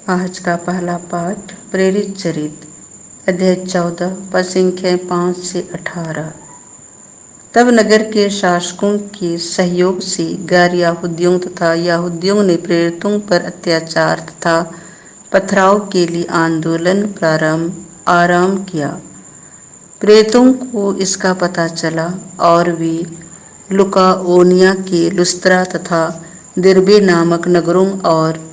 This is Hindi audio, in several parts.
आज का पहला पाठ प्रेरित चरित अध्याय 14 पद संख्या 5 से 18। तब नगर के शासकों के सहयोग से गैर यहूदियों तथा यहूदियों ने प्रेरितों पर अत्याचार तथा पथराव के लिए आंदोलन आरंभ किया। प्रेरितों को इसका पता चला और वे लुकाओनिया के लुस्त्रा तथा दिरबे नामक नगरों और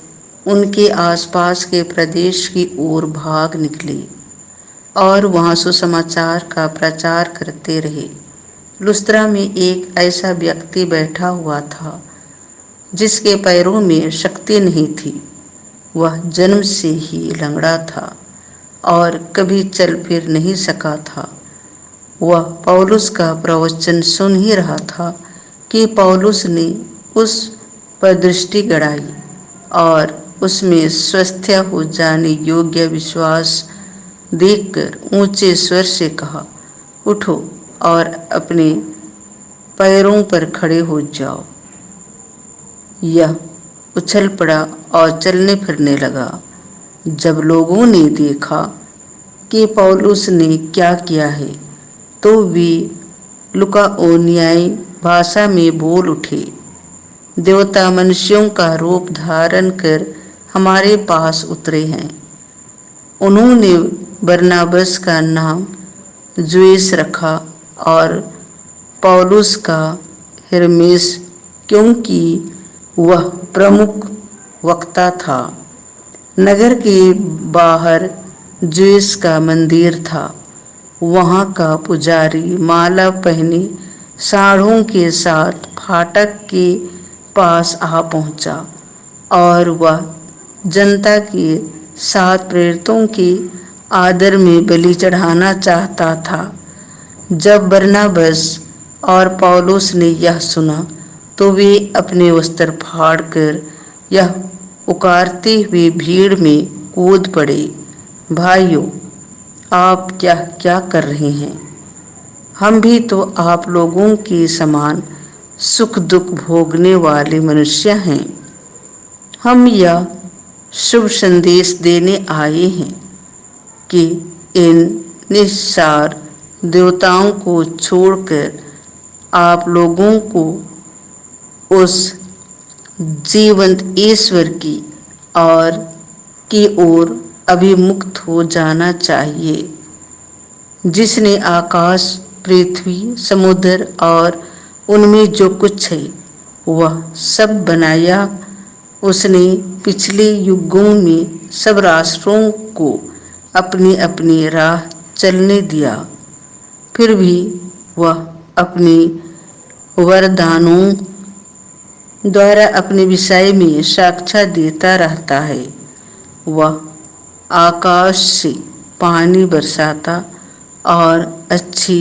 उनके आसपास के प्रदेश की ओर भाग निकले और वहां सुसमाचार का प्रचार करते रहे। लुस्त्रा में एक ऐसा व्यक्ति बैठा हुआ था जिसके पैरों में शक्ति नहीं थी। वह जन्म से ही लंगड़ा था और कभी चल फिर नहीं सका था। वह पौलुस का प्रवचन सुन ही रहा था कि पौलुस ने उस पर दृष्टि गड़ाई और उसमें स्वस्थ हो जाने योग्य विश्वास देखकर ऊंचे स्वर से कहा, उठो और अपने पैरों पर खड़े हो जाओ। यह उछल पड़ा और चलने फिरने लगा। जब लोगों ने देखा कि पौलुस ने क्या किया है तो वे लुकाओनियाई भाषा में बोल उठे, देवता मनुष्यों का रूप धारण कर हमारे पास उतरे हैं। उन्होंने बरनाबस का नाम ज्यूस रखा और पौलुस का हिरमेस, क्योंकि वह प्रमुख वक्ता था। नगर के बाहर ज्यूस का मंदिर था। वहां का पुजारी माला पहने साड़ों के साथ फाटक के पास आ पहुंचा और वह जनता के साथ प्रेरितों के आदर में बलि चढ़ाना चाहता था। जब बरनाबस और पौलुस ने यह सुना तो वे अपने वस्त्र फाड़कर यह पुकारते हुए भीड़ में कूद पड़े, भाइयों, आप क्या क्या कर रहे हैं? हम भी तो आप लोगों के समान सुख दुख भोगने वाले मनुष्य हैं। हम यह शुभ संदेश देने आए हैं कि इन निस्सार देवताओं को छोड़कर आप लोगों को उस जीवंत ईश्वर की ओर अभिमुक्त हो जाना चाहिए, जिसने आकाश, पृथ्वी, समुद्र और उनमें जो कुछ है वह सब बनाया। उसने पिछले युगों में सब राष्ट्रों को अपनी अपनी राह चलने दिया, फिर भी वह अपने वरदानों द्वारा अपने विषय में साक्ष्य देता रहता है। वह आकाश से पानी बरसाता और अच्छी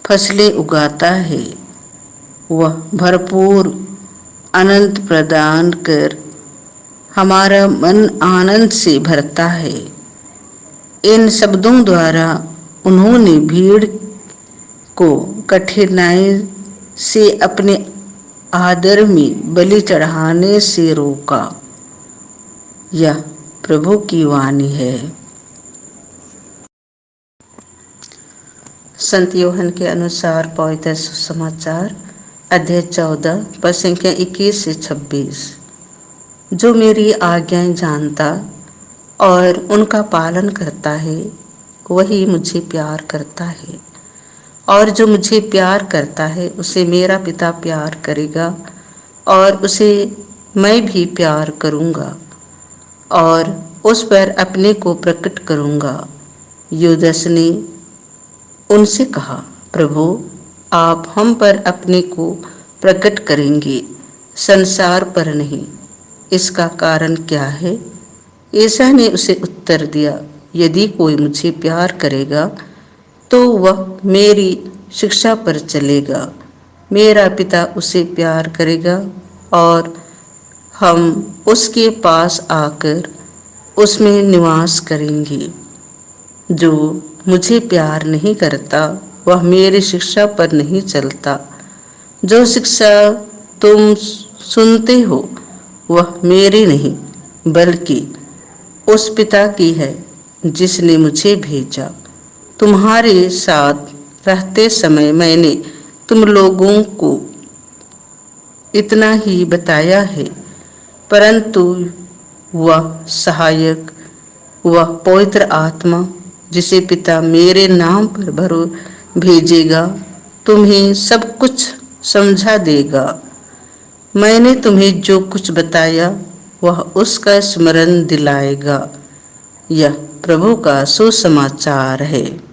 फसलें उगाता है। वह भरपूर अनंत प्रदान कर हमारा मन आनंद से भरता है। इन शब्दों द्वारा उन्होंने भीड़ को कठिनाई से अपने आदर में बलि चढ़ाने से रोका। यह प्रभु की वाणी है। संत यूहन्ना के अनुसार पवित्र सुसमाचार अध्याय 14 पद संख्या 21 से 26। जो मेरी आज्ञाएं जानता और उनका पालन करता है वही मुझे प्यार करता है, और जो मुझे प्यार करता है उसे मेरा पिता प्यार करेगा और उसे मैं भी प्यार करूंगा और उस पर अपने को प्रकट करूंगा। यूदस ने उनसे कहा, प्रभु, आप हम पर अपने को प्रकट करेंगे, संसार पर नहीं। इसका कारण क्या है? ईसा ने उसे उत्तर दिया, यदि कोई मुझे प्यार करेगा तो वह मेरी शिक्षा पर चलेगा। मेरा पिता उसे प्यार करेगा और हम उसके पास आकर उसमें निवास करेंगे। जो मुझे प्यार नहीं करता वह मेरी शिक्षा पर नहीं चलता। जो शिक्षा तुम सुनते हो वह मेरी नहीं बल्कि उस पिता की है जिसने मुझे भेजा। तुम्हारे साथ रहते समय मैंने तुम लोगों को इतना ही बताया है, परंतु वह सहायक, वह पवित्र आत्मा जिसे पिता मेरे नाम पर भरो भेजेगा, तुम्हें सब कुछ समझा देगा। मैंने तुम्हें जो कुछ बताया वह उसका स्मरण दिलाएगा। यह प्रभु का सुसमाचार है।